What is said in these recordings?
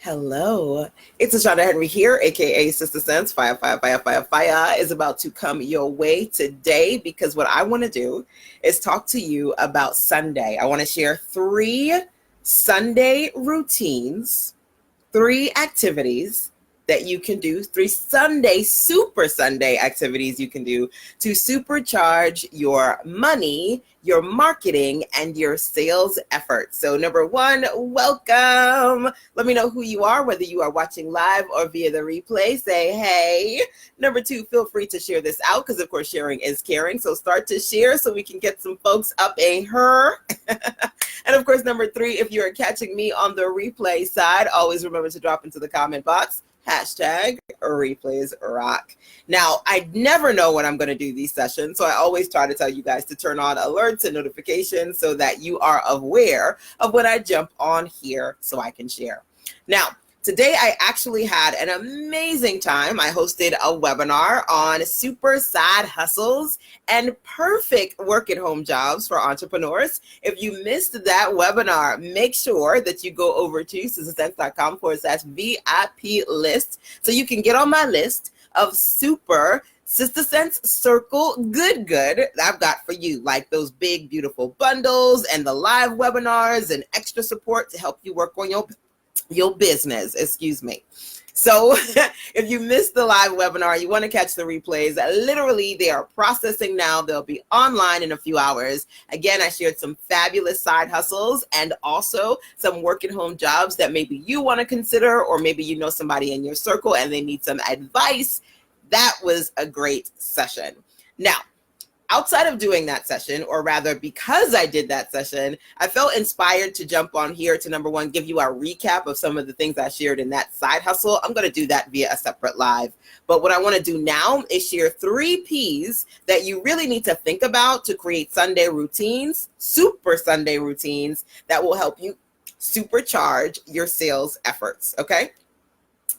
Hello, it's LaShanda Henry here, aka Sister Sense. Fire is about to come your way today because what I want to do is talk to you about Sunday. I want to share 3 Sunday routines, 3 activities that you can do, 3 Super Sunday activities you can do to supercharge your money, your marketing, and your sales efforts. So number 1, welcome. Let me know who you are, whether you are watching live or via the replay. Say hey. Number 2, feel free to share this out because, of course, sharing is caring. So start to share so we can get some folks up in her. And, of course, number 3, if you're catching me on the replay side, always remember to drop into the comment box. #replays rock. Now, I never know when I'm going to do these sessions, so I always try to tell you guys to turn on alerts and notifications so that you are aware of when I jump on here so I can share. Now, today I actually had an amazing time. I hosted a webinar on super side hustles and perfect work-at-home jobs for entrepreneurs. If you missed that webinar, make sure that you go over to sistersense.com/VIP list so you can get on my list of super Sister Sense Circle good I've got for you, like those big, beautiful bundles and the live webinars and extra support to help you work on your business, excuse me. So if you missed the live webinar, you want to catch the replays, literally they are processing now. They'll be online in a few hours. Again, I shared some fabulous side hustles and also some work at home jobs that maybe you want to consider, or maybe you know somebody in your circle and they need some advice. That was a great session. Now, outside of doing that session, or rather because I did that session, I felt inspired to jump on here to, number 1, give you a recap of some of the things I shared in that side hustle. I'm going to do that via a separate live. But what I want to do now is share 3 P's that you really need to think about to create Sunday routines, super Sunday routines that will help you supercharge your sales efforts. Okay.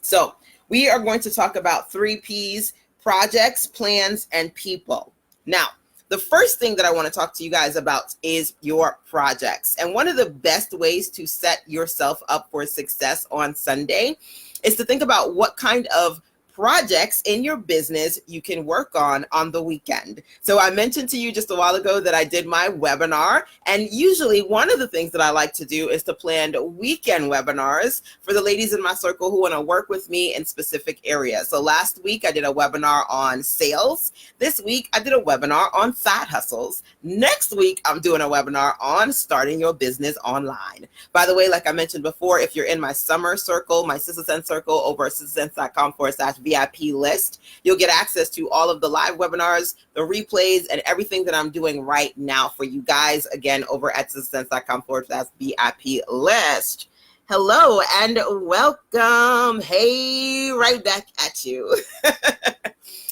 So we are going to talk about 3 P's: projects, plans, and people. Now, the first thing that I want to talk to you guys about is your projects. And one of the best ways to set yourself up for success on Sunday is to think about what kind of projects in your business you can work on the weekend. So I mentioned to you just a while ago that I did my webinar, and usually one of the things that I like to do is to plan weekend webinars for the ladies in my circle who want to work with me in specific areas. So last week I did a webinar on sales. This week I did a webinar on side hustles. Next week I'm doing a webinar on starting your business online. By the way, like I mentioned before, if you're in my summer circle, my Sister Sense circle over at sistersense.com/VIP list, you'll get access to all of the live webinars, the replays, and everything that I'm doing right now for you guys, again, over at sistersense.com/VIP list. Hello and welcome. Hey, right back at you.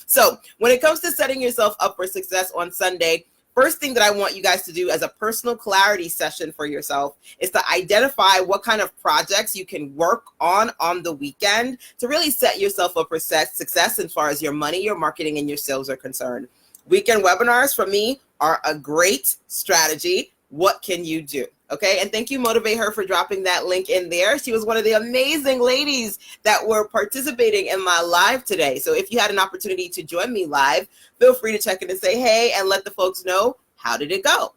So when it comes to setting yourself up for success on Sunday, first thing that I want you guys to do as a personal clarity session for yourself is to identify what kind of projects you can work on the weekend to really set yourself up for success as far as your money, your marketing, and your sales are concerned. Weekend webinars for me are a great strategy. What can you do? Okay, and thank you, Motivate Her, for dropping that link in there. She was one of the amazing ladies that were participating in my live today. So if you had an opportunity to join me live, feel free to check in and say hey and let the folks know, how did it go?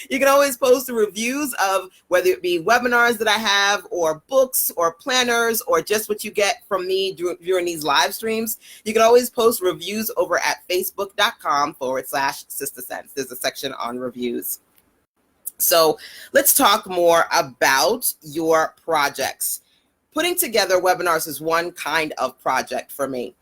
You can always post the reviews of whether it be webinars that I have or books or planners or just what you get from me during these live streams. You can always post reviews over at facebook.com/Sister Sense. There's a section on reviews. So let's talk more about your projects. Putting together webinars is one kind of project for me.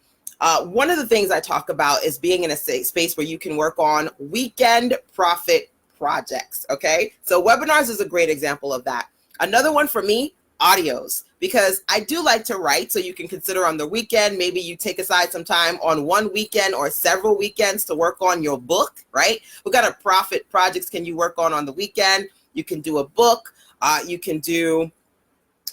One of the things I talk about is being in a space where you can work on weekend profit projects, okay? So webinars is a great example of that. Another one for me, audios, because I do like to write, so you can consider on the weekend, maybe you take aside some time on one weekend or several weekends to work on your book, right? What kind of profit projects can you work on the weekend? You can do a book, you can do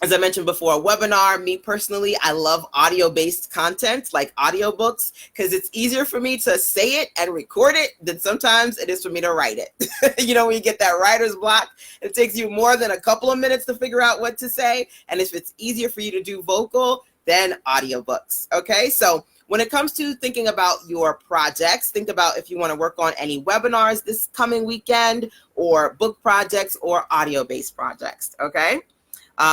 As I mentioned before, a webinar, me personally, I love audio-based content like audiobooks because it's easier for me to say it and record it than sometimes it is for me to write it. You know, when you get that writer's block, it takes you more than a couple of minutes to figure out what to say. And if it's easier for you to do vocal, then audiobooks, okay? So when it comes to thinking about your projects, think about if you want to work on any webinars this coming weekend or book projects or audio-based projects, okay?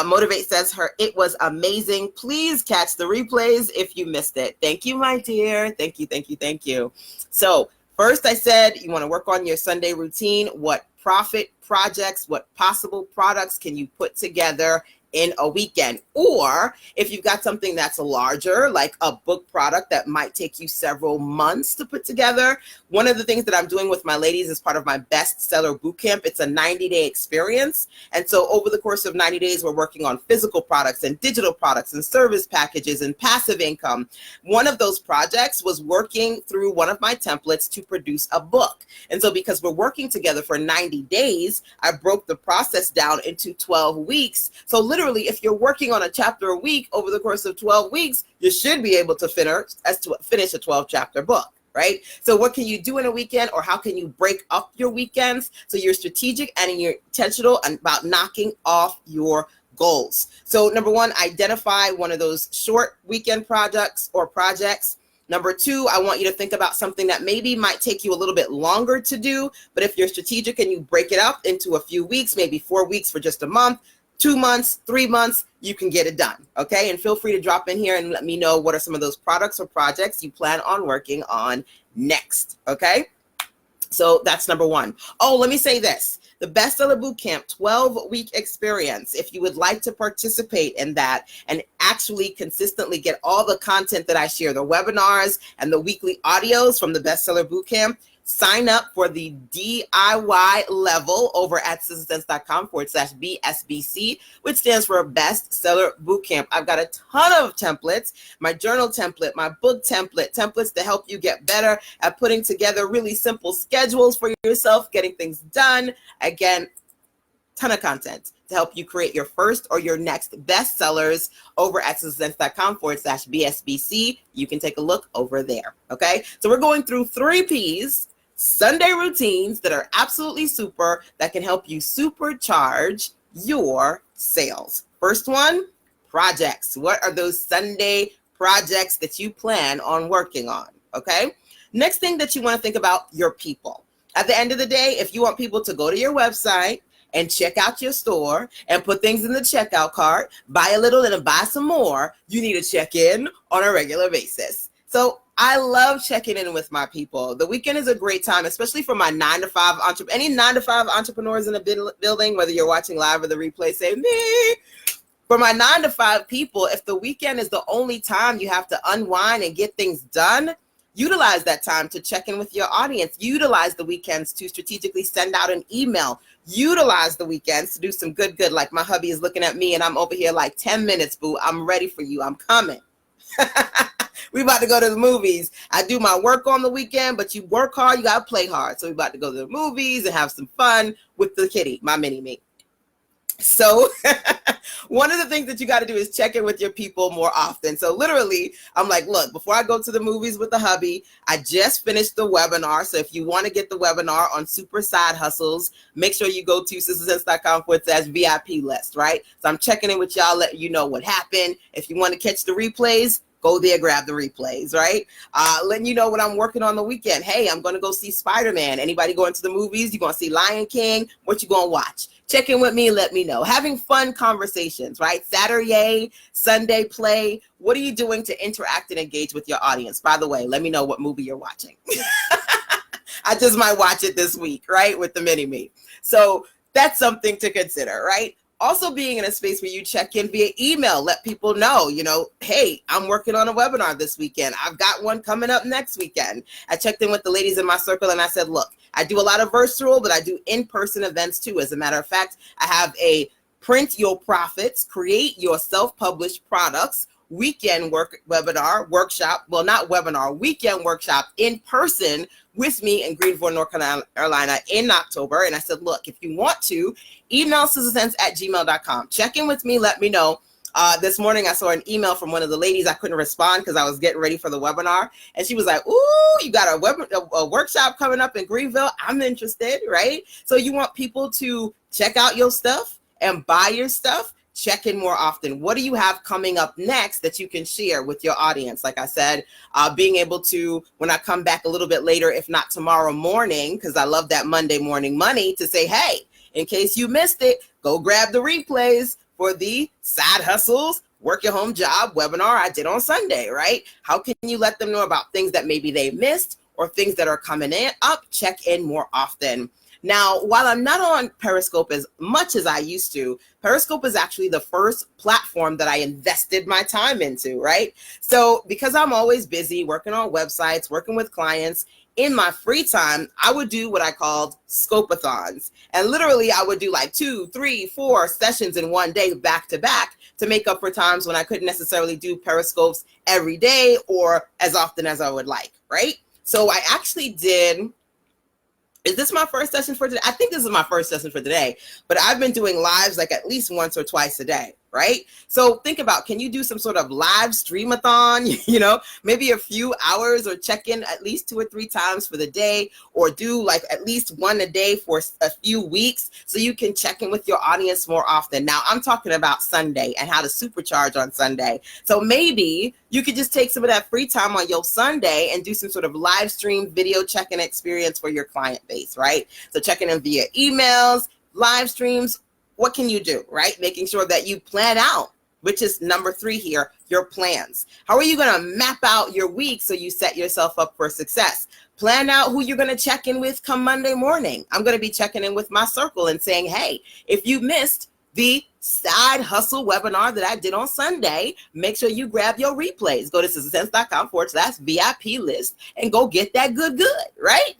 Motivate says it was amazing. Please catch the replays if you missed it. Thank you, my dear. Thank you, thank you, thank you. So first I said you want to work on your Sunday routine. What profit projects, what possible products can you put together in a weekend? Or if you've got something that's larger, like a book product that might take you several months to put together. One of the things that I'm doing with my ladies is part of my bestseller bootcamp. It's a 90-day experience. And so over the course of 90 days, we're working on physical products and digital products and service packages and passive income. One of those projects was working through one of my templates to produce a book. And so because we're working together for 90 days, I broke the process down into 12 weeks. So literally, if you're working on a chapter a week over the course of 12 weeks, you should be able to finish a 12 chapter book, right? So what can you do in a weekend, or how can you break up your weekends so you're strategic and you're intentional about knocking off your goals? So number one, identify one of those short weekend projects or projects. Number two, I want you to think about something that maybe might take you a little bit longer to do, but if you're strategic and you break it up into a few weeks, maybe 4 weeks for just a month, 2 months, 3 months, you can get it done, okay? And feel free to drop in here and let me know what are some of those products or projects you plan on working on next, okay? So that's number one. Oh, let me say this. The Bestseller Bootcamp 12-week experience, if you would like to participate in that and actually consistently get all the content that I share, the webinars and the weekly audios from the Bestseller Bootcamp, sign up for the DIY level over at sistersense.com/BSBC, which stands for Bestseller Bootcamp. I've got a ton of templates, my journal template, my book template, templates to help you get better at putting together really simple schedules for yourself, getting things done. Again, ton of content to help you create your first or your next bestsellers over at sistersense.com/BSBC. You can take a look over there, okay? So we're going through 3 Ps, Sunday routines that are absolutely super, that can help you supercharge your sales. First one, projects. What are those Sunday projects that you plan on working on, okay? Next thing that you want to think about, your people. At the end of the day, if you want people to go to your website and check out your store and put things in the checkout cart, buy a little and then buy some more, you need to check in on a regular basis. So I love checking in with my people. The weekend is a great time, especially for my 9-to-5 any 9-to-5 entrepreneurs in the building, whether you're watching live or the replay, say me. For my 9-to-5 people, if the weekend is the only time you have to unwind and get things done, utilize that time to check in with your audience. Utilize the weekends to strategically send out an email. Utilize the weekends to do some good. Like my hubby is looking at me and I'm over here like 10 minutes, boo. I'm ready for you. I'm coming. We about to go to the movies. I do my work on the weekend, but you work hard, you got to play hard. So we about to go to the movies and have some fun with the kitty, my mini-me. So one of the things that you got to do is check in with your people more often. So literally, I'm like, look, before I go to the movies with the hubby, I just finished the webinar. So if you want to get the webinar on super side hustles, make sure you go to sistersense.com/VIP list, right? So I'm checking in with y'all, letting you know what happened. If you want to catch the replays, go there, grab the replays, right? Letting you know what I'm working on the weekend. Hey, I'm going to go see Spider-Man. Anybody going to the movies? You going to see Lion King? What you going to watch? Check in with me and let me know. Having fun conversations, right? Saturday, Sunday play. What are you doing to interact and engage with your audience? By the way, let me know what movie you're watching. I just might watch it this week, right? With the mini-me. So that's something to consider, right? Also being in a space where you check in via email, let people know, hey, I'm working on a webinar this weekend. I've got one coming up next weekend. I checked in with the ladies in my circle and I said, look, I do a lot of virtual, but I do in-person events too. As a matter of fact, I have a Print Your Profits, Create Your Self-Published Products weekend weekend workshop in person with me in Greenville, North Carolina in October. And I said, look, if you want to, email sistersense@gmail.com. Check in with me. Let me know. This morning, I saw an email from one of the ladies. I couldn't respond because I was getting ready for the webinar. And she was like, ooh, you got a workshop coming up in Greenville. I'm interested, right? So you want people to check out your stuff and buy your stuff. Check in more often. What do you have coming up next that you can share with your audience? Like I said, being able to, when I come back a little bit later, if not tomorrow morning, because I love that Monday morning money, to say, hey, in case you missed it, go grab the replays for the Side Hustles, Work Your Home Job webinar I did on Sunday, right? How can you let them know about things that maybe they missed or things that are coming in up? Check in more often. Now, while I'm not on Periscope as much as I used to, Periscope is actually the first platform that I invested my time into, right? So because I'm always busy working on websites, working with clients, in my free time, I would do what I called scope-a-thons. And literally, I would do like 2, 3, 4 sessions in one day back to back to make up for times when I couldn't necessarily do Periscopes every day or as often as I would like, right? So I actually did... Is this my first session for today? I think this is my first session for today, but I've been doing lives like at least once or twice a day, right? So think about, can you do some sort of live stream-a-thon, maybe a few hours, or check in at least 2 or 3 times for the day, or do like at least one a day for a few weeks so you can check in with your audience more often. Now I'm talking about Sunday and how to supercharge on Sunday. So maybe you could just take some of that free time on your Sunday and do some sort of live stream video check-in experience for your client base, right? So checking in via emails, live streams. What can you do, right? Making sure that you plan out, which is number 3 here, your plans. How are you going to map out your week so you set yourself up for success? Plan out who you're going to check in with come Monday morning. I'm going to be checking in with my circle and saying, hey, if you missed the Side Hustle webinar that I did on Sunday, make sure you grab your replays. Go to sistersense.com/VIP list and go get that good, right?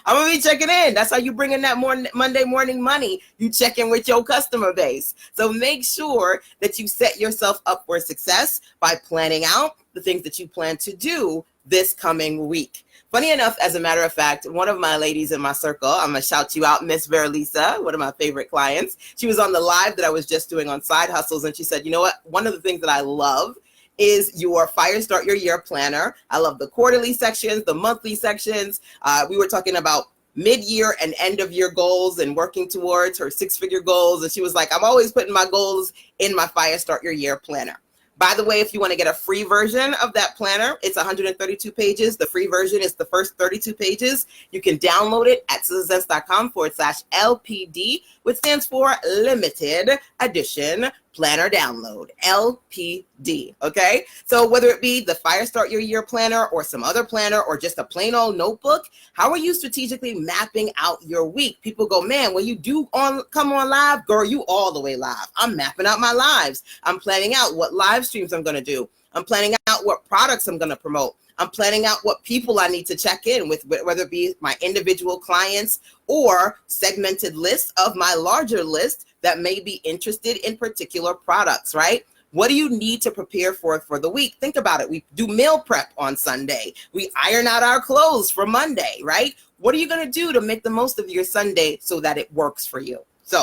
I'm going to be checking in. That's how you bring in that Monday morning money. You check in with your customer base. So make sure that you set yourself up for success by planning out the things that you plan to do this coming week. Funny enough, as a matter of fact, one of my ladies in my circle, I'm going to shout you out, Miss Veralisa, one of my favorite clients. She was on the live that I was just doing on Side Hustles, and she said, you know what? One of the things that I love is your Fire Start Your Year planner. I love the quarterly sections, the monthly sections. We were talking about mid-year and end-of-year goals and working towards her 6-figure goals. And she was like, I'm always putting my goals in my Fire Start Your Year planner. By the way, if you want to get a free version of that planner, it's 132 pages. The free version is the first 32 pages. You can download it at sistersense.com/LPD, which stands for Limited Edition Planner Download, LPD, okay? So whether it be the Fire Start Your Year planner or some other planner or just a plain old notebook, how are you strategically mapping out your week? People go, man, when you do come on live, girl, you all the way live. I'm mapping out my lives. I'm planning out what live streams I'm going to do. I'm planning out what products I'm going to promote. I'm planning out what people I need to check in with, whether it be my individual clients or segmented lists of my larger list that may be interested in particular products, right? What do you need to prepare for the week? Think about it. We do meal prep on Sunday. We iron out our clothes for Monday, right? What are you going to do to make the most of your Sunday so that it works for you? So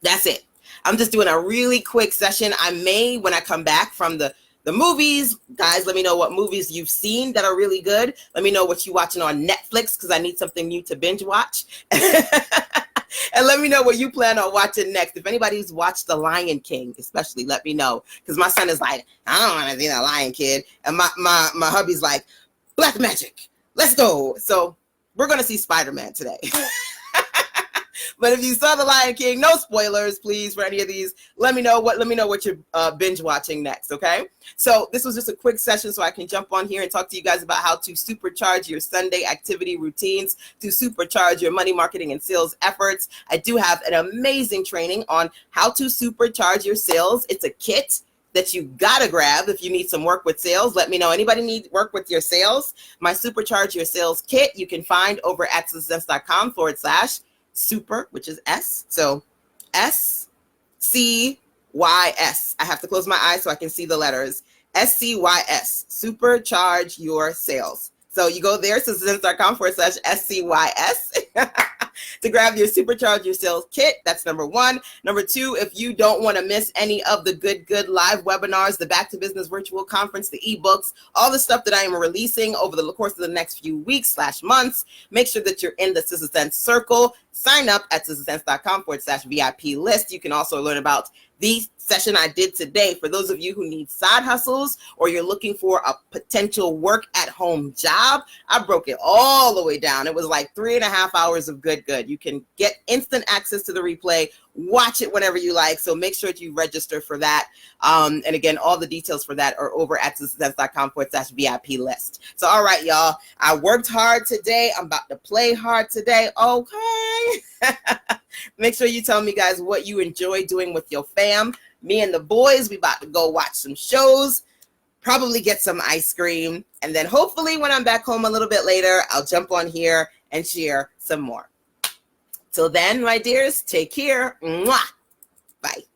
that's it. I'm just doing a really quick session. I may, when I come back from the movies, guys, let me know what movies you've seen that are really good. Let me know what you're watching on Netflix, because I need something new to binge watch. And let me know what you plan on watching next. If anybody's watched The Lion King, especially, let me know. Because my son is like, I don't want to see The Lion King. And my hubby's like, Black Magic, let's go. So we're going to see Spider-Man today. But if you saw The Lion King, no spoilers, please, for any of these. Let me know what you're binge watching next, okay? So this was just a quick session so I can jump on here and talk to you guys about how to supercharge your Sunday activity routines, to supercharge your money marketing and sales efforts. I do have an amazing training on how to supercharge your sales. It's a kit that you gotta grab if you need some work with sales. Let me know. Anybody need work with your sales? My Supercharge Your Sales kit you can find over at sistersense.com/super, which is S. So SCY SCYS. I have to close my eyes so I can see the letters. SCYS, Supercharge Your Sales. So you go there, citizens.com/SCYS to grab your Supercharge Your Sales kit. That's number one. Number two, if you don't want to miss any of the good live webinars, the Back to Business virtual conference, the ebooks, all the stuff that I am releasing over the course of the next few weeks/months, make sure that you're in the Sister Sense circle. Sign up at sistersense.com/VIP list. You can also learn about the session I did today. For those of you who need side hustles or you're looking for a potential work at home job, I broke it all the way down. It was like 3.5 hours of good. You can get instant access to the replay, watch it whenever you like. So make sure that you register for that. And again, all the details for that are over at sistersense.com/VIP list. So, all right, y'all, I worked hard today. I'm about to play hard today. Okay. Make sure you tell me, guys, what you enjoy doing with your fam. Me and the boys, we about to go watch some shows, probably get some ice cream, and then hopefully when I'm back home a little bit later, I'll jump on here and share some more. Till then, my dears, take care. Mwah. Bye.